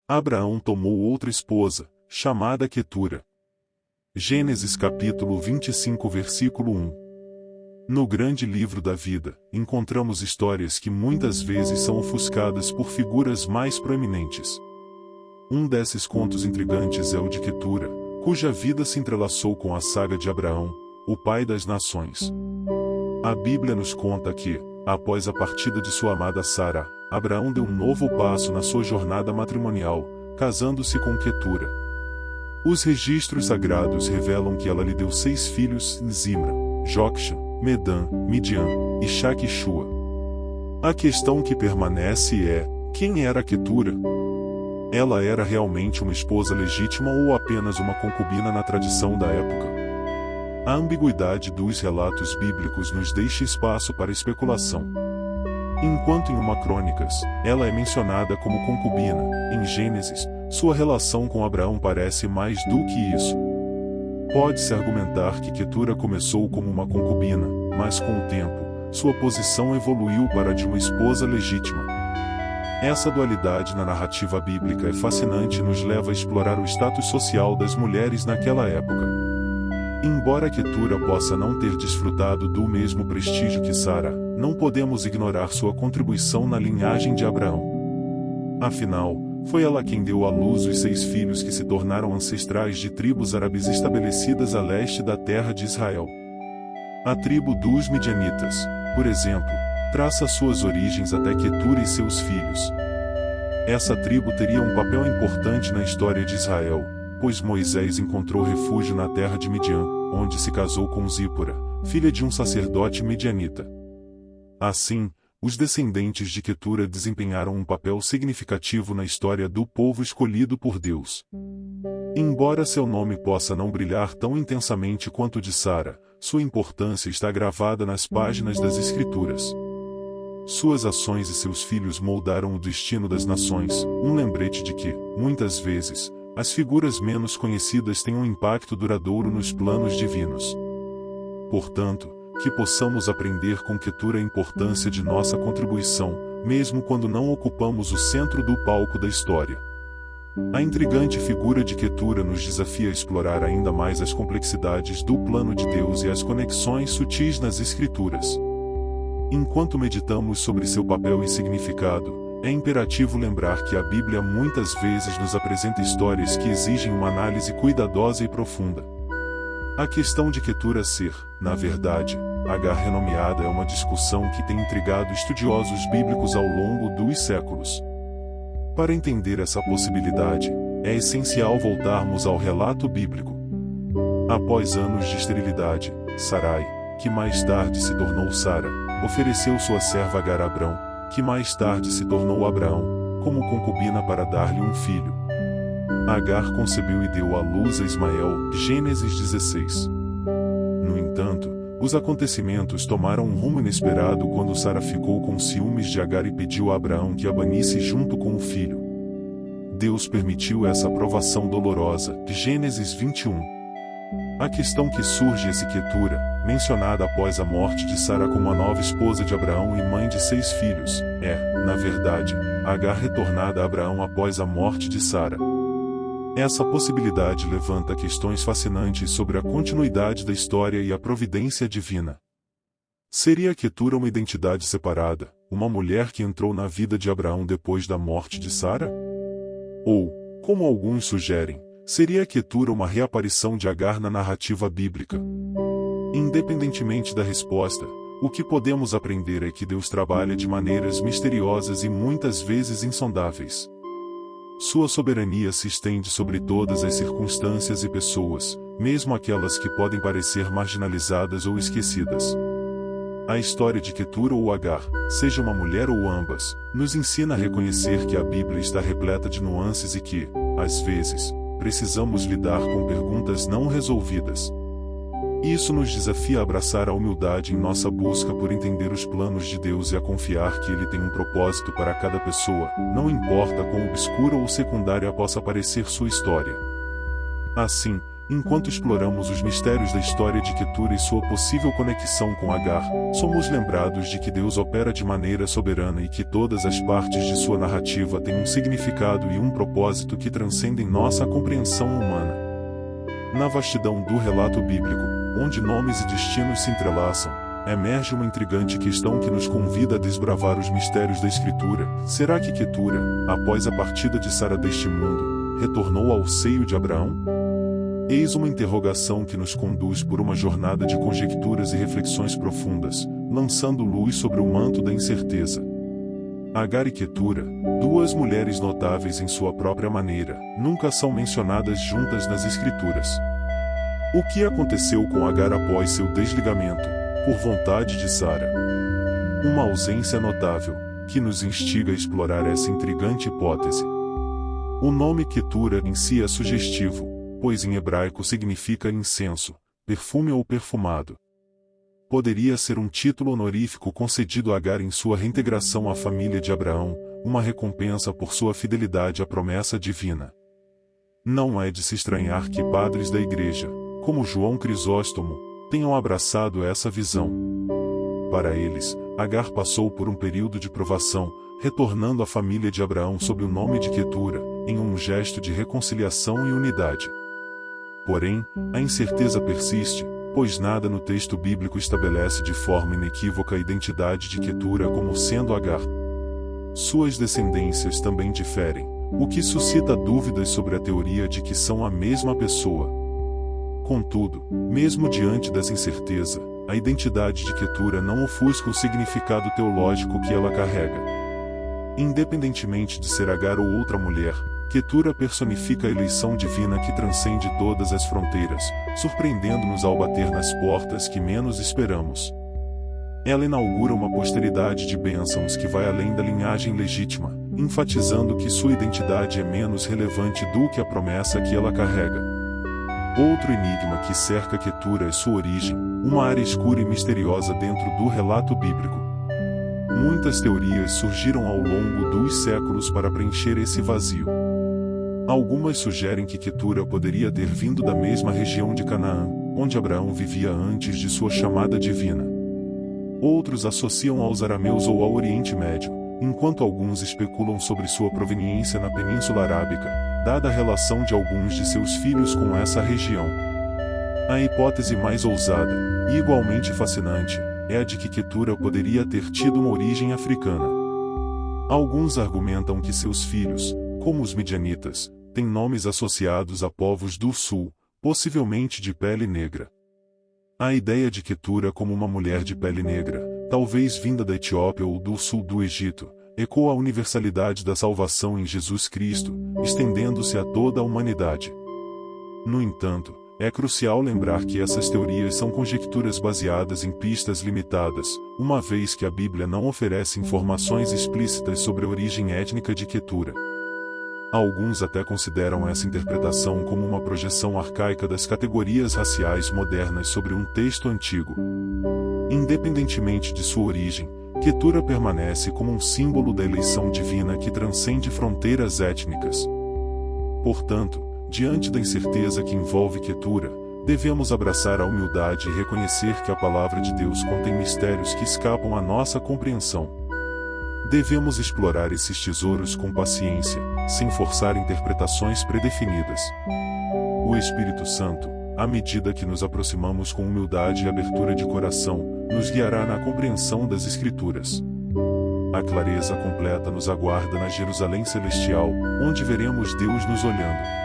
Abraão tomou outra esposa, chamada Quetura. Gênesis capítulo 25 versículo 1. No grande livro da vida, encontramos histórias que muitas vezes são ofuscadas por figuras mais proeminentes. Um desses contos intrigantes é o de Quetura, cuja vida se entrelaçou com a saga de Abraão, o pai das nações. A Bíblia nos conta que, após a partida de sua amada Sara, Abraão deu um novo passo na sua jornada matrimonial, casando-se com Quetura. Os registros sagrados revelam que ela lhe deu 6 filhos: Zimra, Jokshan, Medan, Midian, Ishaque e Shua. A questão que permanece é: quem era Quetura? Ela era realmente uma esposa legítima ou apenas uma concubina na tradição da época? A ambiguidade dos relatos bíblicos nos deixa espaço para especulação. Enquanto em uma Crônicas, ela é mencionada como concubina, em Gênesis, sua relação com Abraão parece mais do que isso. Pode-se argumentar que Quetura começou como uma concubina, mas com o tempo, sua posição evoluiu para a de uma esposa legítima. Essa dualidade na narrativa bíblica é fascinante e nos leva a explorar o status social das mulheres naquela época. Embora Quetura possa não ter desfrutado do mesmo prestígio que Sara, não podemos ignorar sua contribuição na linhagem de Abraão. Afinal, foi ela quem deu à luz os 6 filhos que se tornaram ancestrais de tribos árabes estabelecidas a leste da terra de Israel. A tribo dos Midianitas, por exemplo, traça suas origens até Quetura e seus filhos. Essa tribo teria um papel importante na história de Israel, pois Moisés encontrou refúgio na terra de Midian, onde se casou com Zípora, filha de um sacerdote midianita. Assim, os descendentes de Quetura desempenharam um papel significativo na história do povo escolhido por Deus. Embora seu nome possa não brilhar tão intensamente quanto o de Sara, sua importância está gravada nas páginas das Escrituras. Suas ações e seus filhos moldaram o destino das nações, um lembrete de que, muitas vezes, as figuras menos conhecidas têm um impacto duradouro nos planos divinos. Portanto, que possamos aprender com Quetura a importância de nossa contribuição, mesmo quando não ocupamos o centro do palco da história. A intrigante figura de Quetura nos desafia a explorar ainda mais as complexidades do plano de Deus e as conexões sutis nas Escrituras. Enquanto meditamos sobre seu papel e significado, é imperativo lembrar que a Bíblia muitas vezes nos apresenta histórias que exigem uma análise cuidadosa e profunda. A questão de Quetura ser, na verdade, Agar renomeada é uma discussão que tem intrigado estudiosos bíblicos ao longo dos séculos. Para entender essa possibilidade, é essencial voltarmos ao relato bíblico. Após anos de esterilidade, Sarai, que mais tarde se tornou Sara, ofereceu sua serva Agar a Abrão, que mais tarde se tornou Abraão, como concubina para dar-lhe um filho. Agar concebeu e deu à luz a Ismael, Gênesis 16. No entanto, os acontecimentos tomaram um rumo inesperado quando Sara ficou com ciúmes de Agar e pediu a Abraão que a banisse junto com o filho. Deus permitiu essa provação dolorosa, Gênesis 21. A questão que surge é se Quetura, mencionada após a morte de Sara como a nova esposa de Abraão e mãe de 6 filhos, é, na verdade, Agar retornada a Abraão após a morte de Sara. Essa possibilidade levanta questões fascinantes sobre a continuidade da história e a providência divina. Seria Quetura uma identidade separada, uma mulher que entrou na vida de Abraão depois da morte de Sara? Ou, como alguns sugerem, seria Quetura uma reaparição de Agar na narrativa bíblica? Independentemente da resposta, o que podemos aprender é que Deus trabalha de maneiras misteriosas e muitas vezes insondáveis. Sua soberania se estende sobre todas as circunstâncias e pessoas, mesmo aquelas que podem parecer marginalizadas ou esquecidas. A história de Quetura ou Agar, seja uma mulher ou ambas, nos ensina a reconhecer que a Bíblia está repleta de nuances e que, às vezes, precisamos lidar com perguntas não resolvidas. Isso nos desafia a abraçar a humildade em nossa busca por entender os planos de Deus e a confiar que Ele tem um propósito para cada pessoa, não importa quão obscura ou secundária possa parecer sua história. Assim, Enquanto exploramos os mistérios da história de Quetura e sua possível conexão com Agar, somos lembrados de que Deus opera de maneira soberana e que todas as partes de sua narrativa têm um significado e um propósito que transcendem nossa compreensão humana. Na vastidão do relato bíblico, onde nomes e destinos se entrelaçam, emerge uma intrigante questão que nos convida a desbravar os mistérios da Escritura. Será que Quetura, após a partida de Sara deste mundo, retornou ao seio de Abraão? Eis uma interrogação que nos conduz por uma jornada de conjecturas e reflexões profundas, lançando luz sobre o manto da incerteza. Agar e Quetura, duas mulheres notáveis em sua própria maneira, nunca são mencionadas juntas nas Escrituras. O que aconteceu com Agar após seu desligamento, por vontade de Sara? Uma ausência notável, que nos instiga a explorar essa intrigante hipótese. O nome Quetura em si é sugestivo, pois em hebraico significa incenso, perfume ou perfumado. Poderia ser um título honorífico concedido a Agar em sua reintegração à família de Abraão, uma recompensa por sua fidelidade à promessa divina. Não é de se estranhar que padres da Igreja, como João Crisóstomo, tenham abraçado essa visão. Para eles, Agar passou por um período de provação, retornando à família de Abraão sob o nome de Quetura, em um gesto de reconciliação e unidade. Porém, a incerteza persiste, pois nada no texto bíblico estabelece de forma inequívoca a identidade de Quetura como sendo Agar. Suas descendências também diferem, o que suscita dúvidas sobre a teoria de que são a mesma pessoa. Contudo, mesmo diante dessa incerteza, a identidade de Quetura não ofusca o significado teológico que ela carrega. Independentemente de ser Agar ou outra mulher, Quetura personifica a eleição divina que transcende todas as fronteiras, surpreendendo-nos ao bater nas portas que menos esperamos. Ela inaugura uma posteridade de bênçãos que vai além da linhagem legítima, enfatizando que sua identidade é menos relevante do que a promessa que ela carrega. Outro enigma que cerca Quetura é sua origem, uma área escura e misteriosa dentro do relato bíblico. Muitas teorias surgiram ao longo dos séculos para preencher esse vazio. Algumas sugerem que Quetura poderia ter vindo da mesma região de Canaã, onde Abraão vivia antes de sua chamada divina. Outros associam aos arameus ou ao Oriente Médio, enquanto alguns especulam sobre sua proveniência na Península Arábica, dada a relação de alguns de seus filhos com essa região. A hipótese mais ousada, e igualmente fascinante, é a de que Quetura poderia ter tido uma origem africana. Alguns argumentam que seus filhos, como os midianitas, têm nomes associados a povos do sul, possivelmente de pele negra. A ideia de Quetura como uma mulher de pele negra, talvez vinda da Etiópia ou do sul do Egito, ecoa a universalidade da salvação em Jesus Cristo, estendendo-se a toda a humanidade. No entanto, é crucial lembrar que essas teorias são conjecturas baseadas em pistas limitadas, uma vez que a Bíblia não oferece informações explícitas sobre a origem étnica de Quetura. Alguns até consideram essa interpretação como uma projeção arcaica das categorias raciais modernas sobre um texto antigo. Independentemente de sua origem, Quetura permanece como um símbolo da eleição divina que transcende fronteiras étnicas. Portanto, diante da incerteza que envolve Quetura, devemos abraçar a humildade e reconhecer que a palavra de Deus contém mistérios que escapam à nossa compreensão. Devemos explorar esses tesouros com paciência, sem forçar interpretações predefinidas. O Espírito Santo, à medida que nos aproximamos com humildade e abertura de coração, nos guiará na compreensão das Escrituras. A clareza completa nos aguarda na Jerusalém Celestial, onde veremos Deus nos olhando.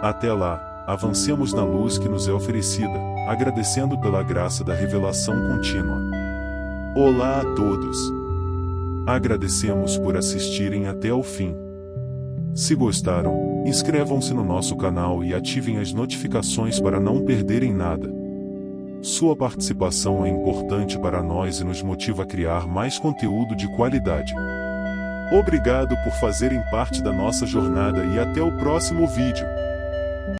Até lá, avancemos na luz que nos é oferecida, agradecendo pela graça da revelação contínua. Olá a todos! Agradecemos por assistirem até ao fim. Se gostaram, inscrevam-se no nosso canal e ativem as notificações para não perderem nada. Sua participação é importante para nós e nos motiva a criar mais conteúdo de qualidade. Obrigado por fazerem parte da nossa jornada e até o próximo vídeo.